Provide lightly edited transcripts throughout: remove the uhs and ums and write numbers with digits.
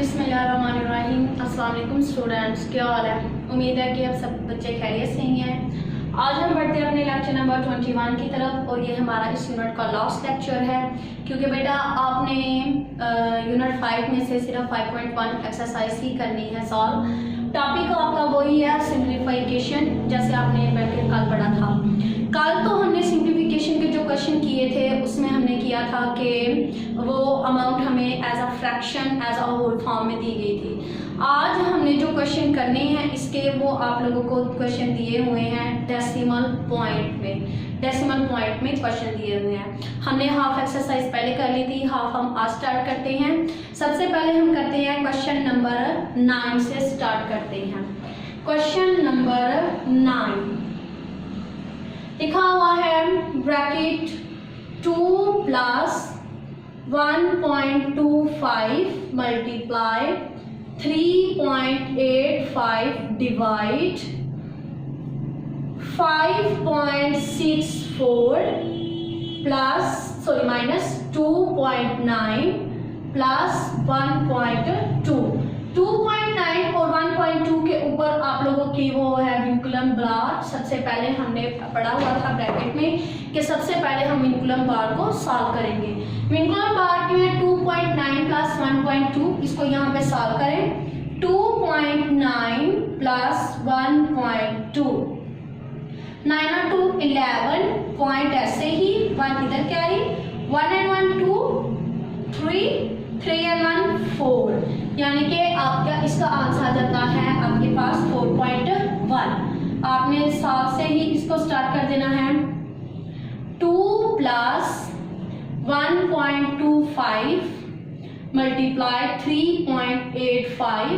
बिस्मिल्लाहिर्रहमानिर्रहीम। अस्सलाम वालेकुम स्टूडेंट्स, क्या हाल है? उम्मीद है कि अब सब बच्चे खैरियत से ही हैं। आज हम बढ़ते हैं अपने लेक्चर नंबर 21 की तरफ और ये हमारा इस यूनिट का लास्ट लेक्चर है, क्योंकि बेटा आपने यूनिट 5 में से सिर्फ 5.1 एक्सरसाइज ही करनी है सॉल्व। टॉपिक आपका वही है सिंप्लीफिकेशन, जैसे आपने बैठकर कल पढ़ा था। कल तो हमने सिंप्लीफिकेशन के जो क्वेश्चन किए थे उसमें हमने किया था कि वो अमाउंट हमें as a fraction as a whole form में दी गई थी। आज हमने जो क्वेश्चन करने हैं इसके वो आप लोगों को क्वेश्चन दिए हुए हैं डेसिमल पॉइंट में क्वेश्चन दिए हुए हैं। हमने हाफ एक्सरसाइज पहले कर ली थी, हाफ हम आज स्टार्ट करते हैं। सबसे पहले हम करते हैं क्वेश्चन नंबर 9 से स्टार्ट करते हैं। क्वेश्चन नंबर 9 लिखा हुआ है bracket 2 plus 1.25 multiply 3.85 divide 5.64 minus 2.9 plus 1.2। 2.9 और 1.2 के ऊपर आप लोगों की वो है विंकुलम बार। सबसे पहले हमने पढ़ा हुआ था ब्रैकेट में कि सबसे पहले हम विंकुलम बार को सॉल्व करेंगे। विंकुलम बार की है 2.9 प्लस 1.2, इसको यहाँ पे सॉल्व करें। 2.9 प्लस 1.2, 9 और 2 11 पॉइंट ऐसे ही 1 इधर कैरी, 1 and 1 2 3 3 and 1 4, यानी कि आपका इसका आंसर आ जाता है आपके पास 4.1। आपने 7 से ही इसको स्टार्ट कर देना है। 2 प्लस 1.25 मल्टीप्लाई 3.85,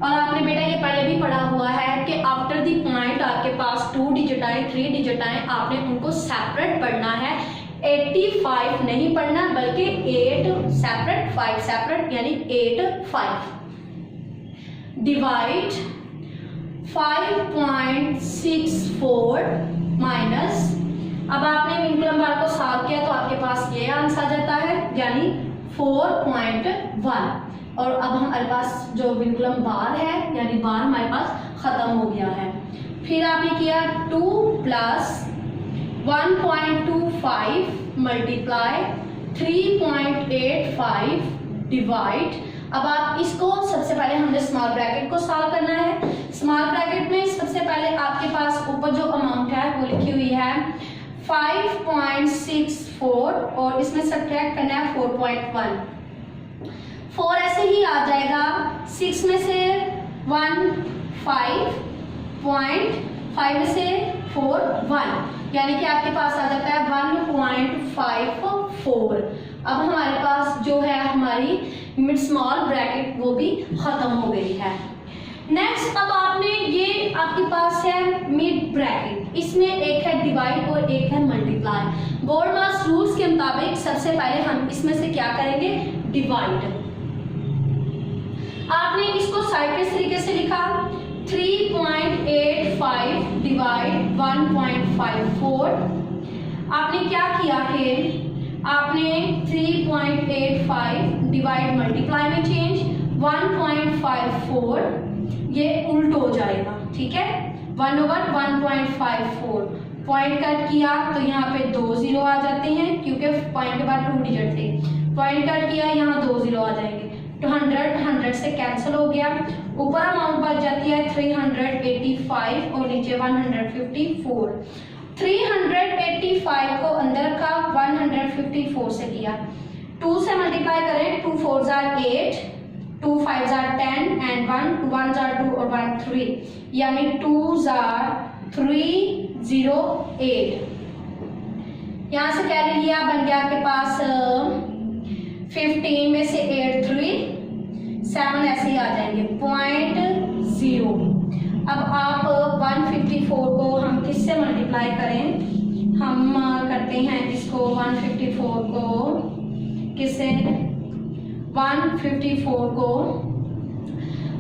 और आपने बेटा ये पहले भी पढ़ा हुआ है कि आफ्टर दी पॉइंट आपके पास 2 डिजिट आए 3 डिजिट आए, आपने उनको सेपरेट पढ़ना है। 85 नहीं पढ़ना बल्कि 8 सेपरेट 5 सेपरेट, यानी 8 5 डिवाइड 5.64 माइनस, अब आपने विंकुलम बार को सॉल्व किया तो आपके पास ये आंसर आ जाता है यानी 4.1। और अब हमारे पास जो विंकुलम बार है यानी बार हमारे पास खत्म हो गया है। फिर आपने किया 2 प्लस 1.25 मल्टीप्लाई 3.85 डिवाइड, अब आप इसको सबसे पहले हमने स्मॉल ब्रैकेट को सॉल्व करना है। स्मॉल ब्रैकेट में सबसे पहले आपके पास ऊपर जो अमाउंट है वो लिखी हुई है 5.64 और इसमें सब्ट्रैक्ट करना है 4.1। 4 ऐसे ही आ जाएगा, 6 में से 1 5 में से 4 1, यानी कि आपके पास आ जाता है 1.54। अब हमारे पास जो है हमारी मिड स्मॉल ब्रैकेट वो भी खत्म हो गई है। नेक्स्ट अब आपने ये आपके पास है मिड ब्रैकेट, इसमें एक है डिवाइड और एक है मल्टीप्लाई। बोर्ड मास रूल्स के मुताबिक सबसे पहले हम इसमें से क्या करेंगे, डिवाइड। आपने इसको साइड के तरीके से लिखा 3.85 डिवाइड 1.54। आपने क्या किया कि आपने 3.85 डिवाइड मल्टीप्लाई में चेंज 1.54, ये उल्ट हो जाएगा, ठीक है। 1/1.54 पॉइंट कट किया तो यहाँ पे 2 0 आ जाते हैं क्योंकि पॉइंट के बाद 2 डिजिट थे। पॉइंट कट किया यहाँ 2 0 आ जाएंगे तो 100 से कैंसिल हो गया। ऊपर अमाउंट बच जाती है 385 और नीचे 154। 385 को अंदर का 154 से किया, 2 से मल्टीप्लाई करें, 2 4 8, 2 5 10 एंड 1 2 1 2 और 1 3, यानी 2 308। यहाँ से कैरी लिया, बन गया आपके पास 15 में से 8 3 7 ऐसे ही आ जाएंगे 0.0। अब आप 154 को हम किससे मल्टीप्लाई करें, हम करते हैं इसको 154 को किससे, 154 को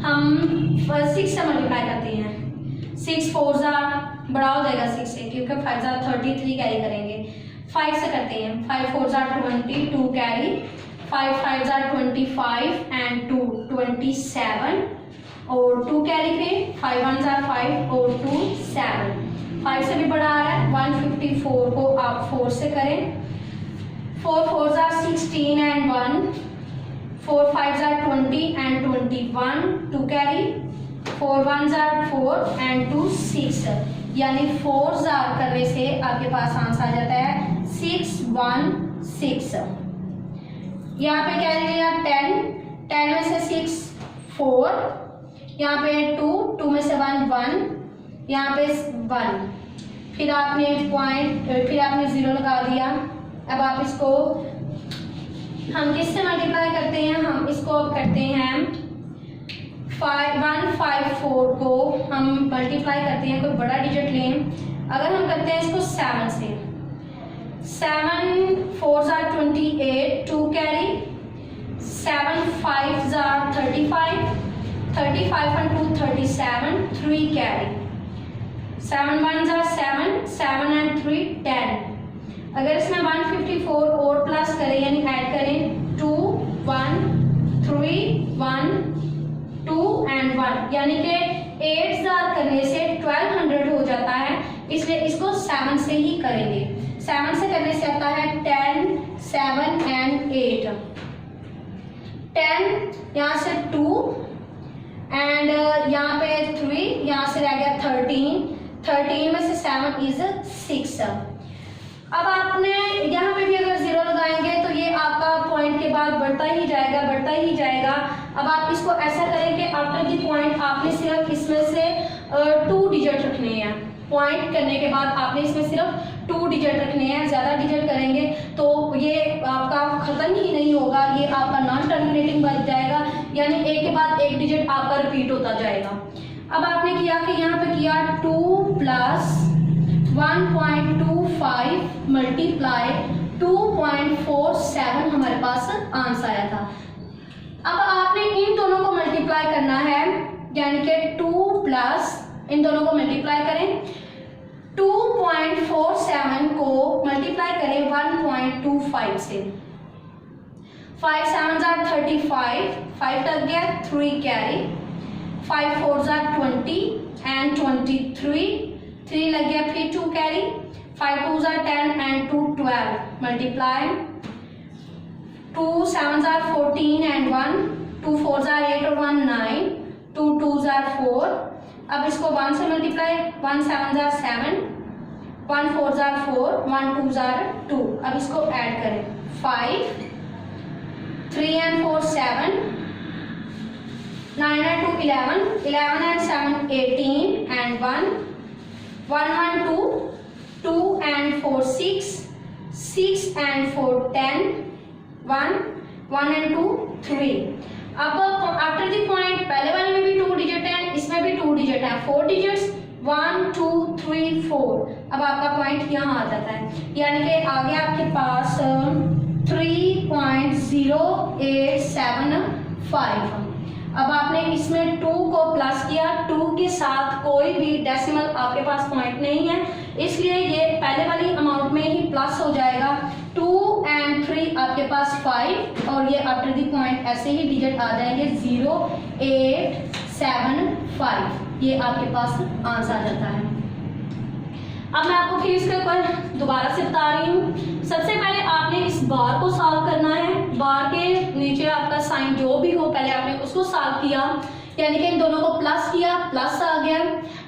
हम 6 से मल्टीप्लाई करते हैं। 6 4 बड़ा हो जाएगा 6 से क्योंकि 5 33 कैरी करेंगे। 5 से करते हैं, 5 4 20 2 कैरी 5 5 जार 25 एंड 2 27 और 2 कैरी पे 5 1 जार 5 और 2 7। 5 से भी बड़ा आ रहा है 154 को आप 4 से करें। 4 4 jar 16 and 1 4 5 jar 20 and 21 2 carry 4 1 jar 4 and 2 6 यानी 4 जार करने से आपके पास आंसर आ जाता है 616। यहाँ पे क्या लिया 10 में से 6 4, यहाँ पे 2 में से 1 1, यहाँ पे 1, फिर आपने पॉइंट फिर आपने 0 लगा दिया। अब आप इसको हम किससे मल्टीप्लाई करते हैं, हम इसको अब करते हैं 154 को हम मल्टीप्लाई करते हैं, कोई बड़ा डिजिट लें। अगर हम करते हैं इसको 7 से 7 4 jar 28 2 carry 7 5 jar 35 35 and 2 37 3 carry 7 1 jar 7 7 and 3 10। अगर इसमें 154 और प्लस करें यानी ऐड करें 2 1 3 1 2 and 1 यानी कि 8 जार करने से 1200 हो जाता है, इसलिए इसको 7 से ही करेंगे। 7 से करने से आता है 10 7 and 8 10 यहाँ से 2 एंड यहाँ पे 3, यहाँ से रह गया 13 में से 7 इज 6। अब आपने यहाँ पे भी अगर 0 लगाएंगे तो ये आपका पॉइंट के बाद बढ़ता ही जाएगा। अब आप इसको ऐसा करें कि आफ्टर दी पॉइंट आपने सिर्फ इसमें से 2 डिजिट रखने हैं। पॉइंट करने के बाद आपने इसमें सिर्फ 2 डिजिट रखने हैं। ज़्यादा डिजिट करेंगे तो ये आपका ख़त्म ही नहीं होगा, ये आपका नॉन टर्मिनेटिंग बन जाएगा, यानी एक के बाद एक डिजिट आपका रिपीट होता जाएगा। अब आपने किया कि यहाँ पे किया 2 प्लस 1.25 मल्टीप्लाई 2.47 हमारे पास आंसर आया था। अब आपने इन दोनों को मल्टीप्लाई करना है, यानी कि 2 प्लस इन दोनों को मल्टीप्लाई करें 2.47 को मल्टीप्लाई करें 1.25 से 5 7 जार 35 5 लग गया 3 कैरी 5 4 जार 20 एंड 23 3 लग गया फिर 2 carry 5 2 jar 10 and 2 12 multiply 2 7 jar 14 and 1 2 4 jar 8 और 1 9 2 2 जार 4। अब इसको 1 से मल्टीप्लाई 1 7 जार 7 1 4 जार 4 1 2 जार 2। अब इसको ऐड करें 5 3 and 4 7 9 and 2 11 11 and 7 18 and 1 1 1 2 2 and 4 6 6 and 4 10 1 1 and 2 3। अब आफ्टर द पॉइंट पहले वाले में भी 2 डिजिट है, इसमें भी 2 डिजिट है, 4 डिजिट्स 1 2 3 4। अब आपका पॉइंट यहाँ आ जाता है, यानी कि आगे आपके पास 3.0875। अब आपने इसमें 2 को प्लस किया, 2 के साथ कोई भी डेसिमल आपके पास पॉइंट नहीं है, इसलिए ये पहले वाली अमाउंट में ही प्लस हो जाएगा। 2 and 3 आपके पास 5 और ये आफ्टर दी पॉइंट ऐसे ही डिजिट आ जाएंगे 0 8 7 5। ये आपके पास आंसर आ जाता है। अब मैं आपको फिर इसके ऊपर दोबारा से बता रही हूँ। सबसे पहले आपने इस बार को सॉल्व करना है, बार के नीचे आपका साइन जो भी हो पहले आपने उसको सॉल्व किया, यानी कि इन दोनों को प्लस किया, प्लस आ गया।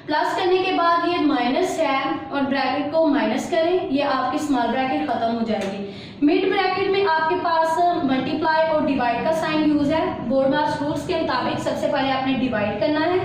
प्लस करने के बाद ये माइनस है और ब्रैकेट को माइनस करें, ये आपकी स्मॉल ब्रैकेट खत्म हो जाएगी। मिड ब्रैकेट में आपके पास मल्टीप्लाई और डिवाइड का साइन यूज है। बोर्ड मार्क्स रूल्स के मुताबिक सबसे पहले आपने डिवाइड करना है,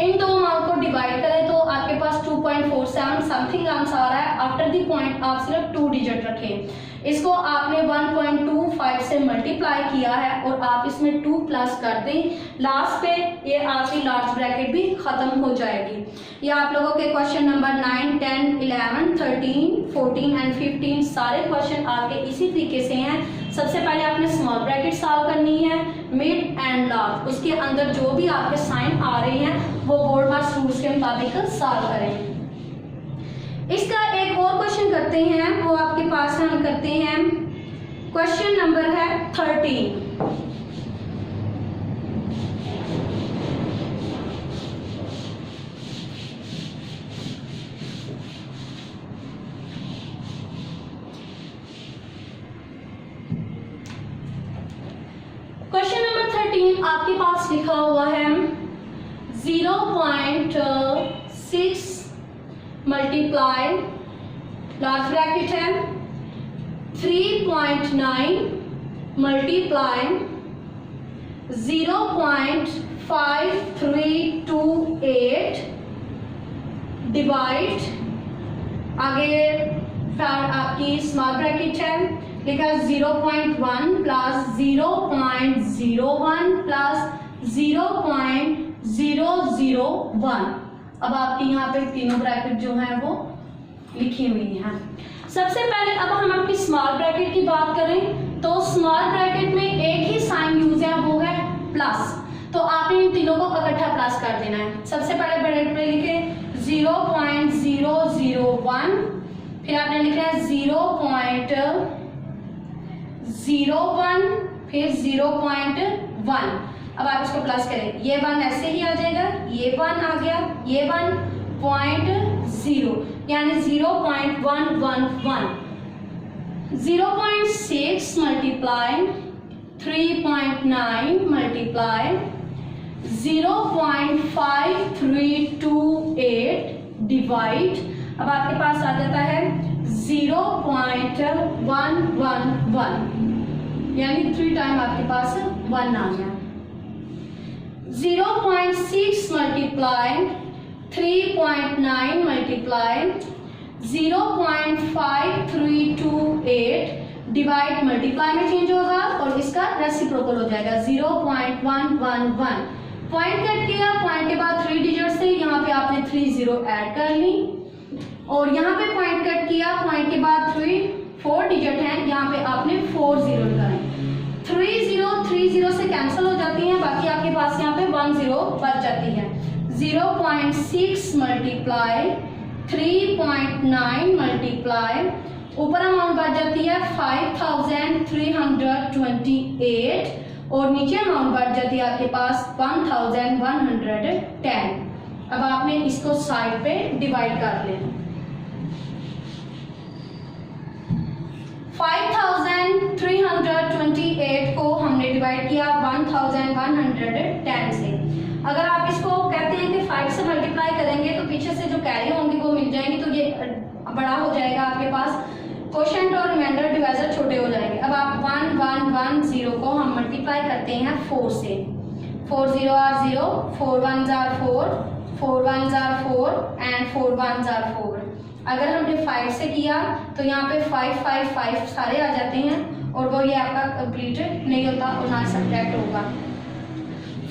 इन दो अमाउंट को डिवाइड करें तो आपके पास 2.47 समथिंग आंसर आ रहा है। आफ्टर दी पॉइंट आप सिर्फ 2 डिजिट रखें, इसको आपने 1.25 से मल्टीप्लाई किया है और आप इसमें 2 प्लस कर दें, लास्ट पे ये आपकी लार्ज ब्रैकेट भी खत्म हो जाएगी। ये आप लोगों के क्वेश्चन नंबर 9 10 11 13 14 एंड 15 सारे क्वेश्चन आपके इसी तरीके से हैं। सबसे पहले आपने स्मॉल ब्रैकेट सॉल्व करनी है, मिड एंड लार्ज, उसके अंदर जो भी आपके साइन आ रहे हैं वो बोर्ड मार्क्स रूल्स के मुताबिक सॉल्व करें। इसका एक और क्वेश्चन करते हैं, वो आपके पास हम करते हैं क्वेश्चन नंबर है 13। क्वेश्चन नंबर 13 आपके पास लिखा हुआ है 0.6 मल्टीप्लाई लार्ज ब्रैकेट है 3.9 मल्टीप्लाई 0.5328 डिवाइड, आगे आपकी स्मॉल ब्रैकेट है, लिखा 0.1 प्लस 0.01 प्लस 0.001। अब आपकी यहाँ पे तीनों ब्रैकेट जो है वो लिखी हुई हैं। सबसे पहले अब हम अपनी स्मॉल ब्रैकेट की बात करें तो स्मॉल ब्रैकेट में एक ही साइन यूज है, वो है प्लस। तो आपने इन तीनों को इकट्ठा प्लस कर देना है। सबसे पहले ब्रैकेट में लिखे 0.001, फिर आपने लिखा है 0.01, फिर 0.1। अब आप इसको प्लस करें, ये 1 ऐसे ही आ जाएगा, ये 1 आ गया, ये 1.0 यानी 0.111। 0.6 मल्टीप्लाई 3.9 मल्टीप्लाई 0.5328 डिवाइड, अब आपके पास आ जाता है 0.111 यानी 3 टाइम आपके पास 1 आ गया। 0.6 मल्टीप्लाई 3.9 मल्टीप्लाई 0.5328 डिवाइड, मल्टीप्लाई में चेंज होगा और इसका रेसिप्रोकल हो जाएगा 0.111। पॉइंट कट किया, पॉइंट के बाद 3 डिजिट से यहाँ पे आपने 3 0 ऐड कर ली, और यहाँ पे पॉइंट कट किया, पॉइंट के बाद 4 डिजिट हैं, यहाँ पे आपने 4 0 लगाए। 3 0 से कैंसिल हो जाती हैं, बाकी आपके पास यहाँ पे 1 0 बच जाती है। 0.6 मल्टीप्लाई 3.9 मल्टीप्लाई, ऊपर अमाउंट बच जाती है 5328 और नीचे अमाउंट बच जाती है आपके पास 1110। अब आपने इसको साइड पे डिवाइड कर लेना। 5328 को हमने डिवाइड किया 1110 से। अगर आप इसको कहते हैं कि 5 से मल्टीप्लाई करेंगे तो पीछे से जो कैरी होंगी वो मिल जाएंगी, तो ये बड़ा हो जाएगा आपके पास, क्वोशिएंट और रिमाइंडर डिवाइजर छोटे हो जाएंगे। अब आप 1110 को हम मल्टीप्लाई करते हैं 4 से। 4 0 are 0, 4 1s are 4, 4 1s are 4 and 4 1s are 4। अगर हमने 5 से किया तो यहाँ पे 5 5 5 सारे आ जाते हैं और वो ये आपका कंप्लीट नहीं होता और ना सब्ट्रैक्ट होगा।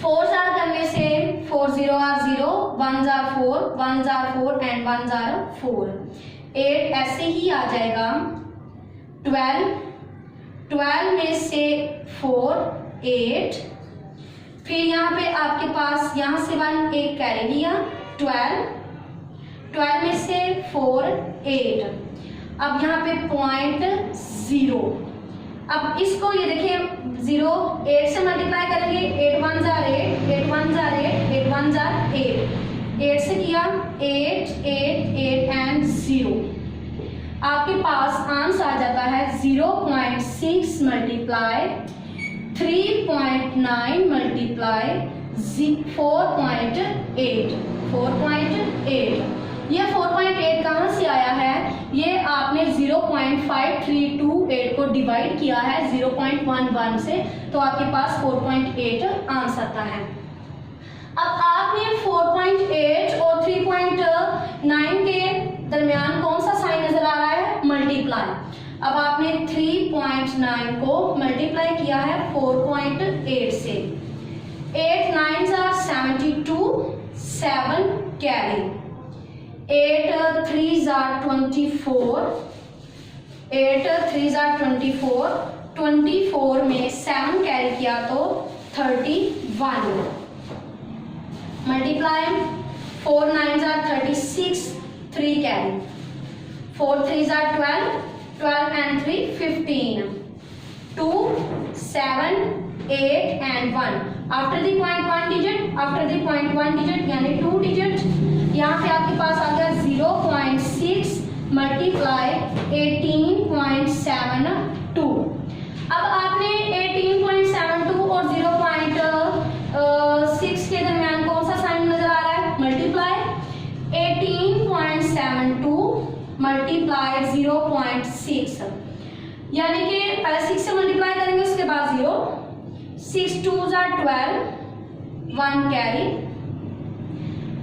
4 करने से 4 0 are 0, 1s are 4, 1s are 4 and 1s are 4। 8 ऐसे ही आ जाएगा। 12 में से 4 8, फिर यहाँ पे आपके पास यहाँ से 1 एक कैरी लिया, 12 में से 4 8। अब यहाँ पे पॉइंट 0, अब इसको ये देखिए 0 8 से मल्टीप्लाई करेंगे, 8 1s are 8, 8 1s are 8, 8 1s are 8। 8 से किया 8 8 8 and 0। आपके पास आंसर आ जाता है 0.6 मल्टीप्लाई 3.9 मल्टीप्लाई 4.8। ये 4.8 कहाँ से आया है? ये आपने 0.5328 को डिवाइड किया है 0.11 से, तो आपके पास 4.8 आंसर आता है। अब आपने 4.8 और 3.9 के दरमियान कौन सा साइन नजर आ रहा है? मल्टीप्लाई। अब आपने 3.9 को मल्टीप्लाई किया है 4.8 से। 8 9s are 72, 7 carry. 8 3s are 24, 8 3s are 24, 24 में 7 कैरी किया तो 31। Multiply 4 9s are 36, 3 carry. 4 3s are 12, 12 and 3 15। 2, 7, 8 and 1. After the point 1 digit, after the point 1 digit यानी 2 डिजिट, यहाँ पे आपके पास आ गया 0.6 मल्टीप्लाई 18.72। अब आपने 18.72 और 0.6 के दरमियान कौन सा साइन नजर आ रहा है? मल्टीप्लाई 18.72 मल्टीप्लाई 0.6, यानी कि पहले 6 से मल्टीप्लाई करेंगे उसके बाद 0, 6 2s are 12, 1 carry,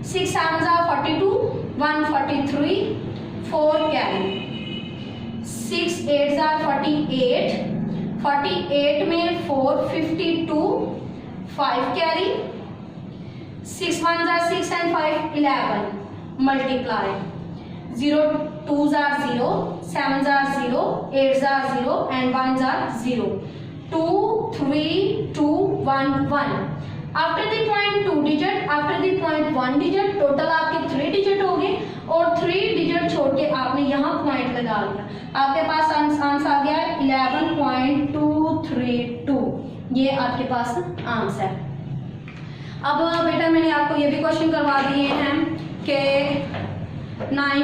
6 7s are 42, 143, 4 carry, 6 8s are 48, 48 में 4 52, 5 carry, 6 1s are 6 and 5 11 multiply 0 2s are 0, 7s are 0, 8s are 0 and 1s are 0, 2 3 2 1 1। After the point 2 digit, after the point 1 digit, total आपके 3 digit हो गए और 3 digit छोड़ के आपने यहाँ point लगा लिया, आपके पास आंसर आ गया 11.232। ये आपके पास आंसर है। अब बेटा मैंने आपको ये भी क्वेश्चन करवा दिए हैं कि 9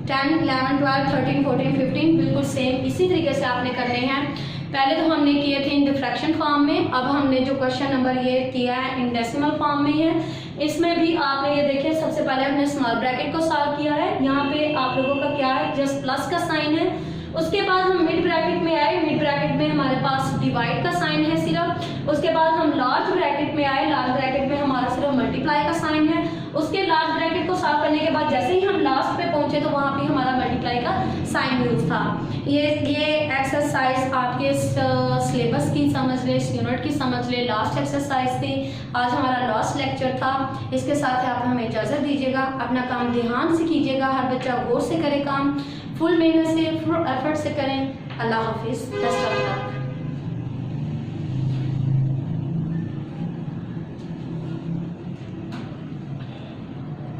10 11 12 13 14 15 बिल्कुल सेम इसी तरीके से आपने करने हैं। पहले तो हमने किए थे इन डिफ्रैक्शन फॉर्म में, अब हमने जो क्वेश्चन नंबर ये किया है इन डेसिमल फॉर्म में है। इसमें भी आपने ये देखिए सबसे पहले हमने स्मॉल ब्रैकेट को सॉल्व किया है, यहाँ पे आप लोगों का क्या है जस्ट प्लस का साइन है। उसके बाद हम मिड ब्रैकेट में आए, मिड ब्रैकेट में हमारे पास डिवाइड का साइन है सिर्फ। उसके बाद हम लार्ज ब्रैकेट में आए, लार्ज ब्रैकेट में हमारा सिर्फ मल्टीप्लाई का साइन है। उसके लार्ज ब्रैकेट को सॉल्व करने के बाद जैसे ही हम लास्ट पे पहुंचे तो वहां पे हमारा मल्टीप्लाई का साइन यूज था। ये एक्सरसाइज आपके सिलेबस की समझ ले, इस यूनिट की समझ ले, लास्ट एक्सरसाइज थी। आज हमारा लास्ट लेक्चर था। इसके साथ आप हमें इजाज़त दीजिएगा, अपना काम ध्यान से कीजिएगा, हर बच्चा गौर से करे काम, फुल मेहनत से फुल एफर्ट से करें। अल्लाह हाफिज़, बेस्ट ऑफ लक।